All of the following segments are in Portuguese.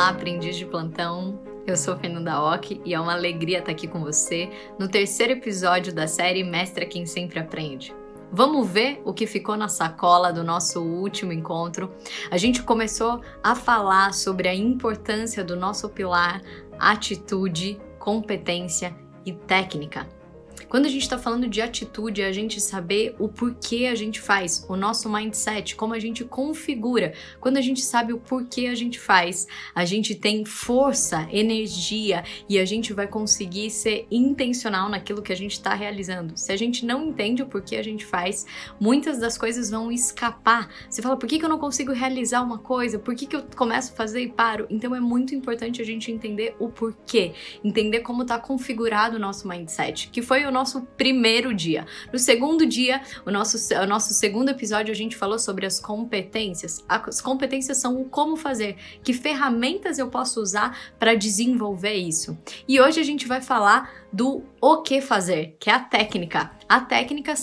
Olá, aprendiz de plantão. Eu sou Fernanda Ock e é uma alegria estar aqui com você no terceiro episódio da série Mestre é Quem Sempre Aprende. Vamos ver o que ficou na sacola do nosso último encontro. A gente começou a falar sobre a importância do nosso pilar atitude, competência e técnica. Quando a gente está falando de atitude, é a gente saber o porquê a gente faz, o nosso mindset, como a gente configura. Quando a gente sabe o porquê a gente faz, a gente tem força, energia e a gente vai conseguir ser intencional naquilo que a gente está realizando. Se a gente não entende o porquê a gente faz, muitas das coisas vão escapar. Você fala, por que eu não consigo realizar uma coisa? Por que eu começo a fazer e paro? Então é muito importante a gente entender o porquê, entender como está configurado o nosso mindset, que foi o nosso primeiro dia. No segundo dia, o nosso segundo episódio, a gente falou sobre as competências. As competências são o como fazer, que ferramentas eu posso usar para desenvolver isso. E hoje a gente vai falar do o que fazer, que é a técnica. A técnica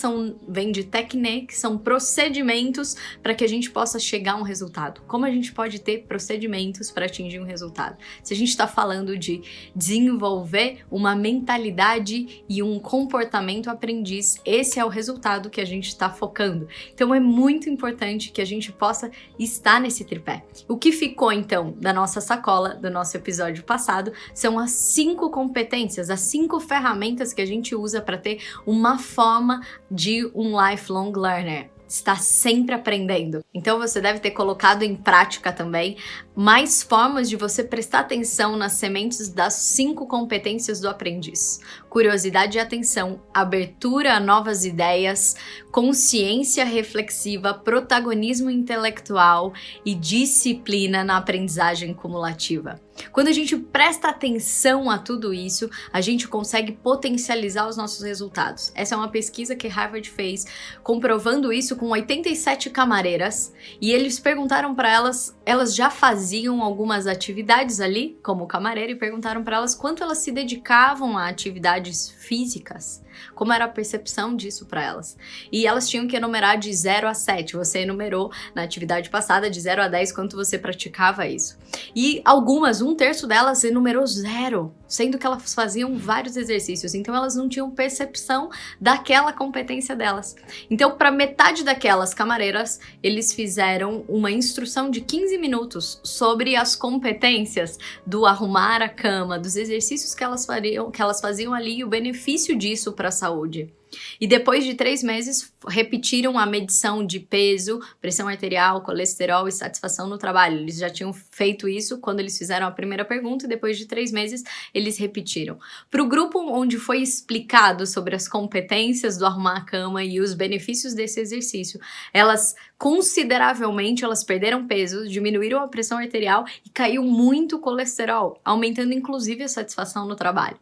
vem de technique, que são procedimentos para que a gente possa chegar a um resultado. Como a gente pode ter procedimentos para atingir um resultado? Se a gente está falando de desenvolver uma mentalidade e um comportamento aprendiz, esse é o resultado que a gente está focando. Então é muito importante que a gente possa estar nesse tripé. O que ficou então da nossa sacola, do nosso episódio passado, são as 5 competências, as 5 ferramentas que a gente usa para ter uma forma de um lifelong learner. Está sempre aprendendo. Então você deve ter colocado em prática também mais formas de você prestar atenção nas sementes das 5 competências do aprendiz. Curiosidade e atenção, abertura a novas ideias, consciência reflexiva, protagonismo intelectual e disciplina na aprendizagem cumulativa. Quando a gente presta atenção a tudo isso, a gente consegue potencializar os nossos resultados. Essa é uma pesquisa que Harvard fez, comprovando isso com 87 camareiras, e eles perguntaram para elas já faziam algumas atividades ali, como camareira, e perguntaram para elas quanto elas se dedicavam a atividades físicas, como era a percepção disso para elas. E elas tinham que enumerar de 0 a 7. Você enumerou na atividade passada de 0 a 10 quanto você praticava isso. E algumas, 1/3 delas enumerou 0, sendo que elas faziam vários exercícios. Então elas não tinham percepção daquela competência delas. Então, para metade daquelas camareiras, eles fizeram uma instrução de 15 minutos sobre as competências do arrumar a cama, dos exercícios que elas faziam ali e o benefício disso para a saúde. E depois de 3 meses, repetiram a medição de peso, pressão arterial, colesterol e satisfação no trabalho. Eles já tinham feito isso quando eles fizeram a primeira pergunta e depois de 3 meses eles repetiram. Para o grupo onde foi explicado sobre as competências do arrumar a cama e os benefícios desse exercício, elas consideravelmente perderam peso, diminuíram a pressão arterial e caiu muito o colesterol, aumentando inclusive a satisfação no trabalho.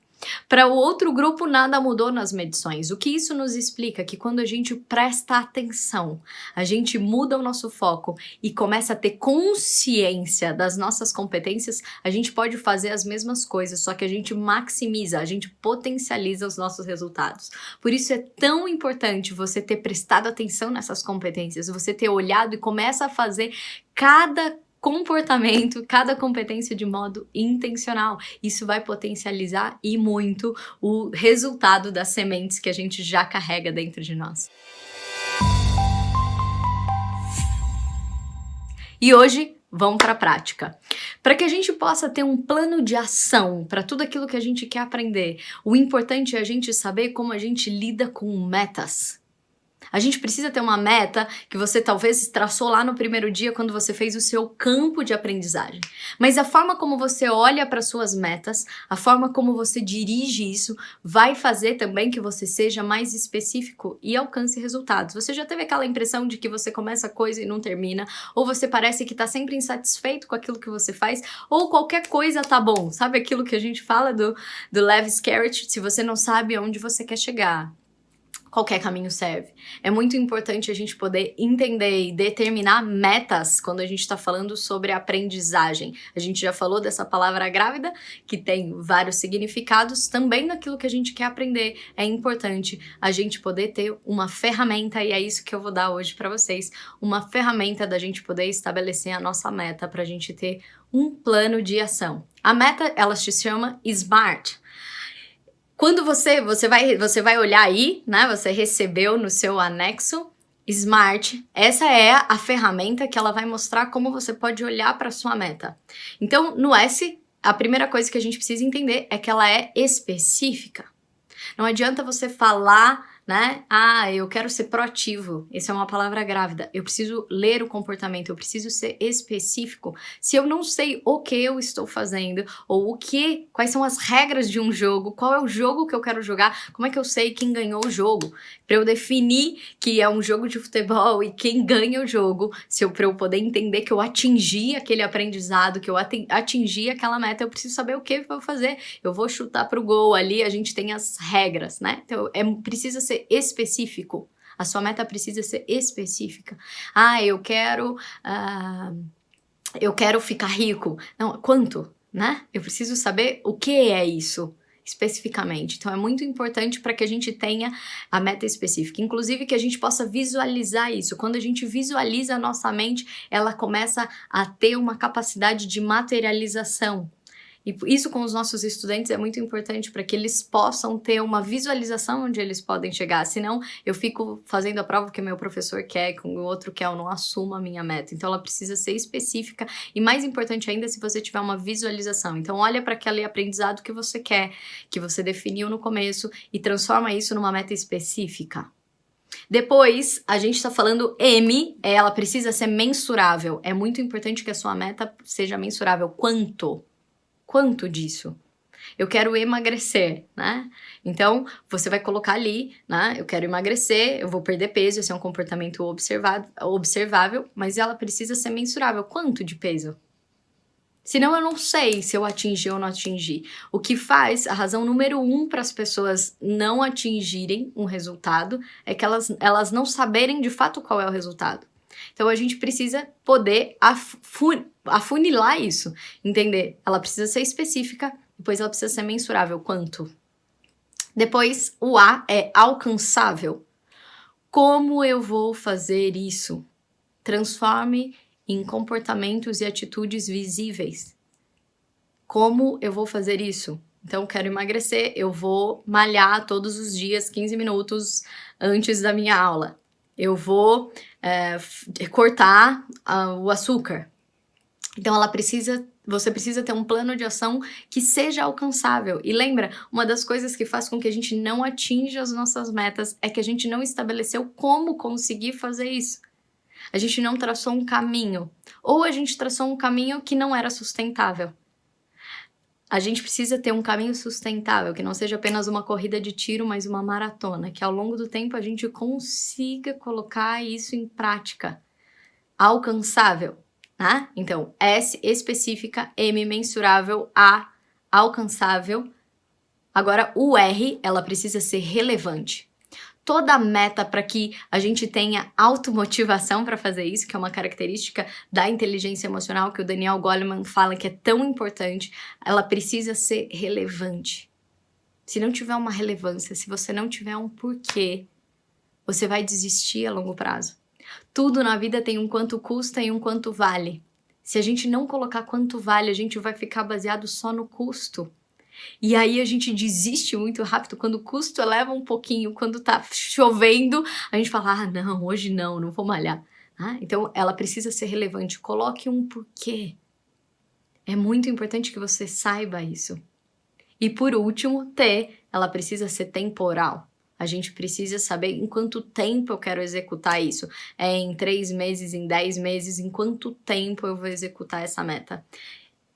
Para o outro grupo, nada mudou nas medições. O que isso nos explica? Que quando a gente presta atenção, a gente muda o nosso foco e começa a ter consciência das nossas competências, a gente pode fazer as mesmas coisas, só que a gente maximiza, a gente potencializa os nossos resultados. Por isso é tão importante você ter prestado atenção nessas competências, você ter olhado e começa a fazer cada comportamento, cada competência de modo intencional. Isso vai potencializar e muito o resultado das sementes que a gente já carrega dentro de nós. E hoje, vamos para a prática. Para que a gente possa ter um plano de ação para tudo aquilo que a gente quer aprender, o importante é a gente saber como a gente lida com metas. A gente precisa ter uma meta que você talvez traçou lá no primeiro dia quando você fez o seu campo de aprendizagem. Mas a forma como você olha para suas metas, a forma como você dirige isso, vai fazer também que você seja mais específico e alcance resultados. Você já teve aquela impressão de que você começa a coisa e não termina, ou você parece que está sempre insatisfeito com aquilo que você faz, ou qualquer coisa tá bom. Sabe aquilo que a gente fala do Lewis Carroll, se você não sabe onde você quer chegar? qualquer caminho serve. É muito importante a gente poder entender e determinar metas quando a gente está falando sobre aprendizagem. A gente já falou dessa palavra grávida, que tem vários significados, também naquilo que a gente quer aprender. É importante a gente poder ter uma ferramenta, e é isso que eu vou dar hoje para vocês, uma ferramenta da gente poder estabelecer a nossa meta, para a gente ter um plano de ação. A meta, ela se chama SMART. Quando você vai olhar aí, né? Você recebeu no seu anexo SMART. Essa é a ferramenta que ela vai mostrar como você pode olhar para sua meta. Então, no S, a primeira coisa que a gente precisa entender é que ela é específica. Não adianta você falar, né? Ah, eu quero ser proativo. Essa é uma palavra grávida. Eu preciso ler o comportamento, eu preciso ser específico. Se eu não sei o que eu estou fazendo, ou quais são as regras de um jogo, qual é o jogo que eu quero jogar, como é que eu sei quem ganhou o jogo? Para eu definir que é um jogo de futebol e quem ganha o jogo, para eu poder entender que eu atingi aquele aprendizado, que eu atingi aquela meta, eu preciso saber o que eu vou fazer. Eu vou chutar pro gol ali, a gente tem as regras, né? Então, precisa ser específico. A sua meta precisa ser específica. Ah, eu quero ficar rico. Não, quanto, né? Eu preciso saber o que é isso especificamente. Então, é muito importante para que a gente tenha a meta específica. Inclusive, que a gente possa visualizar isso. Quando a gente visualiza a nossa mente, ela começa a ter uma capacidade de materialização. E isso com os nossos estudantes é muito importante para que eles possam ter uma visualização onde eles podem chegar. Senão, eu fico fazendo a prova que o meu professor quer, que o outro quer, eu não assumo a minha meta. Então, ela precisa ser específica e, mais importante ainda, se você tiver uma visualização. Então, olha para aquele aprendizado que você quer, que você definiu no começo e transforma isso numa meta específica. Depois, a gente está falando M, ela precisa ser mensurável. É muito importante que a sua meta seja mensurável. Quanto? Quanto disso? Eu quero emagrecer, né? Então, você vai colocar ali, né? Eu quero emagrecer, eu vou perder peso, esse é um comportamento observável, mas ela precisa ser mensurável. Quanto de peso? Senão eu não sei se eu atingi ou não atingi. O que faz, a razão número 1 para as pessoas não atingirem um resultado é que elas não saberem de fato qual é o resultado. Então, a gente precisa poder afunilar isso, entender. Ela precisa ser específica, depois ela precisa ser mensurável. Quanto? Depois, o A é alcançável. Como eu vou fazer isso? Transforme em comportamentos e atitudes visíveis. Como eu vou fazer isso? Então, quero emagrecer, eu vou malhar todos os dias, 15 minutos antes da minha aula. Eu vou cortar o açúcar. Então, você precisa ter um plano de ação que seja alcançável. E lembra, uma das coisas que faz com que a gente não atinja as nossas metas é que a gente não estabeleceu como conseguir fazer isso. A gente não traçou um caminho. Ou a gente traçou um caminho que não era sustentável. A gente precisa ter um caminho sustentável, que não seja apenas uma corrida de tiro, mas uma maratona, que ao longo do tempo a gente consiga colocar isso em prática. Alcançável, né? Então, S, específica, M, mensurável, A, alcançável. Agora, o R, ela precisa ser relevante. Toda meta para que a gente tenha automotivação para fazer isso, que é uma característica da inteligência emocional que o Daniel Goleman fala que é tão importante, ela precisa ser relevante. Se não tiver uma relevância, se você não tiver um porquê, você vai desistir a longo prazo. Tudo na vida tem um quanto custa e um quanto vale. Se a gente não colocar quanto vale, a gente vai ficar baseado só no custo. E aí a gente desiste muito rápido quando o custo eleva um pouquinho, quando tá chovendo, a gente fala, ah, não, hoje não vou malhar. Então, ela precisa ser relevante. Coloque um porquê. É muito importante que você saiba isso. E por último, T, ela precisa ser temporal. A gente precisa saber em quanto tempo eu quero executar isso. É em 3 meses, em 10 meses, em quanto tempo eu vou executar essa meta.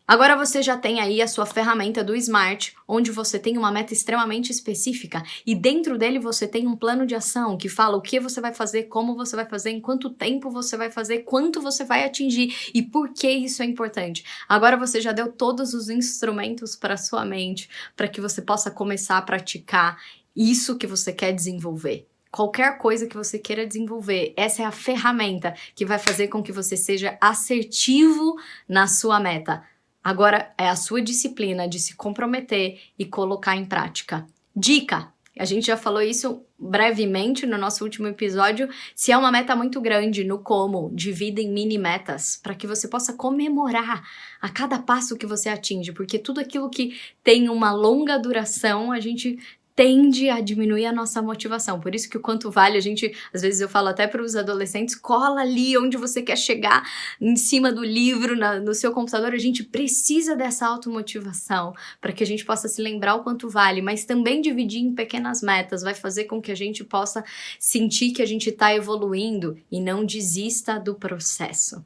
Agora você já tem aí a sua ferramenta do SMART, onde você tem uma meta extremamente específica e dentro dele você tem um plano de ação que fala o que você vai fazer, como você vai fazer, em quanto tempo você vai fazer, quanto você vai atingir e por que isso é importante. Agora você já deu todos os instrumentos para a sua mente, para que você possa começar a praticar isso que você quer desenvolver. qualquer coisa que você queira desenvolver. Essa é a ferramenta que vai fazer com que você seja assertivo na sua meta. Agora é a sua disciplina de se comprometer e colocar em prática. Dica! A gente já falou isso brevemente no nosso último episódio. Se é uma meta muito grande no como, divida em mini metas para que você possa comemorar a cada passo que você atinge, porque tudo aquilo que tem uma longa duração, a gente tende a diminuir a nossa motivação. Por isso que o quanto vale, às vezes eu falo até para os adolescentes, cola ali onde você quer chegar, em cima do livro, no seu computador. A gente precisa dessa automotivação para que a gente possa se lembrar o quanto vale, mas também dividir em pequenas metas vai fazer com que a gente possa sentir que a gente está evoluindo e não desista do processo.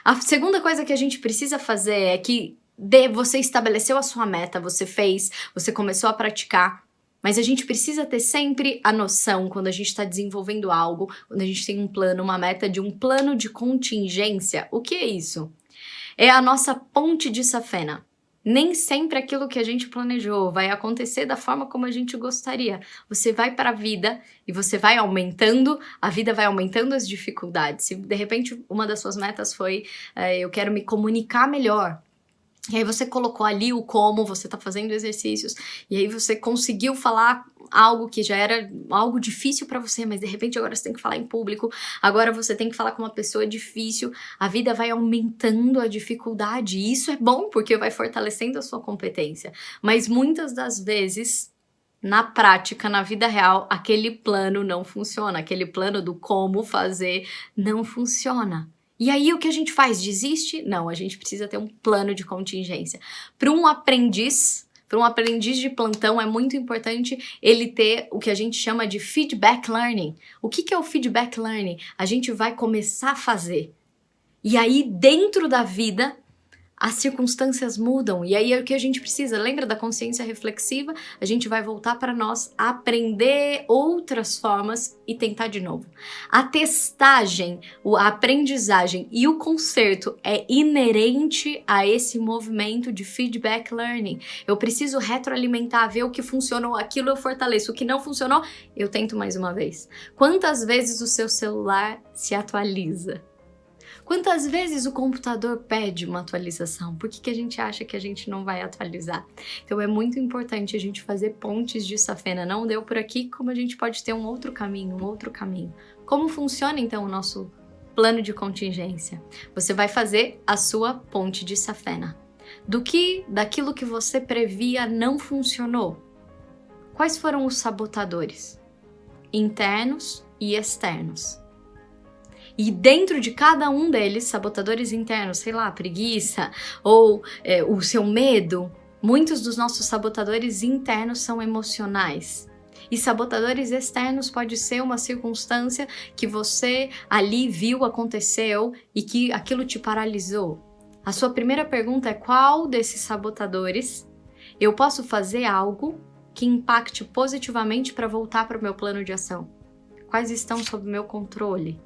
A segunda coisa que a gente precisa fazer é que você estabeleceu a sua meta, você fez, você começou a praticar, mas a gente precisa ter sempre a noção, quando a gente está desenvolvendo algo, quando a gente tem um plano, uma meta, de um plano de contingência. O que é isso? É a nossa ponte de safena. Nem sempre aquilo que a gente planejou vai acontecer da forma como a gente gostaria. Você vai para a vida e você vai aumentando, a vida vai aumentando as dificuldades. Se de repente uma das suas metas foi eu quero me comunicar melhor, e aí você colocou ali o como, você tá fazendo exercícios, e aí você conseguiu falar algo que já era algo difícil para você, mas de repente agora você tem que falar em público, agora você tem que falar com uma pessoa difícil, a vida vai aumentando a dificuldade, e isso é bom porque vai fortalecendo a sua competência, mas muitas das vezes, na prática, na vida real, aquele plano não funciona, aquele plano do como fazer não funciona. E aí o que a gente faz? Desiste? Não, a gente precisa ter um plano de contingência. Para um aprendiz de plantão é muito importante ele ter o que a gente chama de feedback learning. O que é o feedback learning? A gente vai começar a fazer. E aí dentro da vida as circunstâncias mudam, e aí é o que a gente precisa. Lembra da consciência reflexiva? A gente vai voltar para nós, aprender outras formas e tentar de novo. A testagem, a aprendizagem e o conserto é inerente a esse movimento de feedback learning. Eu preciso retroalimentar, ver o que funcionou, aquilo eu fortaleço, o que não funcionou, eu tento mais uma vez. Quantas vezes o seu celular se atualiza? Quantas vezes o computador pede uma atualização? Por que a gente acha que a gente não vai atualizar? Então é muito importante a gente fazer pontes de safena. Não deu por aqui, como a gente pode ter um outro caminho, Como funciona então o nosso plano de contingência? Você vai fazer a sua ponte de safena. Daquilo que você previa não funcionou? Quais foram os sabotadores? Internos e externos. E dentro de cada um deles, sabotadores internos, sei lá, preguiça ou o seu medo, muitos dos nossos sabotadores internos são emocionais. E sabotadores externos pode ser uma circunstância que você ali viu, aconteceu e que aquilo te paralisou. A sua primeira pergunta é: qual desses sabotadores eu posso fazer algo que impacte positivamente para voltar para o meu plano de ação? Quais estão sob meu controle?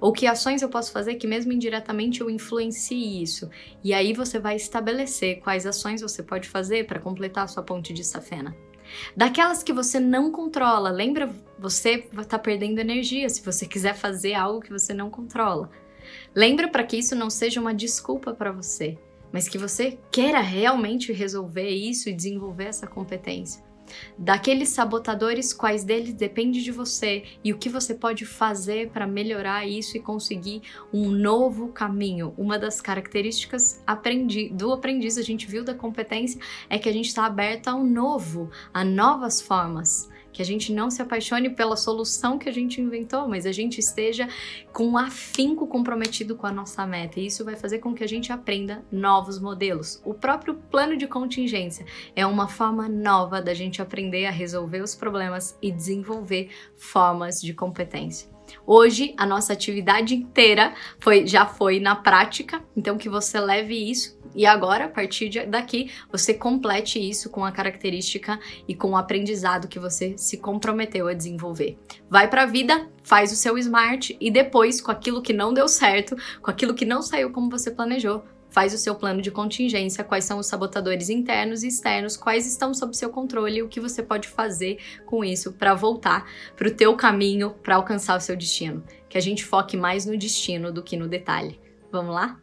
Ou que ações eu posso fazer que mesmo indiretamente eu influencie isso? E aí você vai estabelecer quais ações você pode fazer para completar a sua ponte de safena. Daquelas que você não controla, lembra? Você vai estar perdendo energia se você quiser fazer algo que você não controla. Lembra, para que isso não seja uma desculpa para você, mas que você queira realmente resolver isso e desenvolver essa competência. Daqueles sabotadores, quais deles depende de você e o que você pode fazer para melhorar isso e conseguir um novo caminho. Uma das características do aprendiz, a gente viu da competência, é que a gente está aberto ao novo, a novas formas. Que a gente não se apaixone pela solução que a gente inventou, mas a gente esteja com um afinco comprometido com a nossa meta. E isso vai fazer com que a gente aprenda novos modelos. O próprio plano de contingência é uma forma nova da gente aprender a resolver os problemas e desenvolver formas de competência. Hoje, a nossa atividade inteira já foi na prática, então que você leve isso e agora, a partir daqui, você complete isso com a característica e com o aprendizado que você se comprometeu a desenvolver. Vai para a vida, faz o seu SMART e depois, com aquilo que não deu certo, com aquilo que não saiu como você planejou, faz o seu plano de contingência, quais são os sabotadores internos e externos, quais estão sob seu controle e o que você pode fazer com isso para voltar para o teu caminho, para alcançar o seu destino. Que a gente foque mais no destino do que no detalhe. Vamos lá?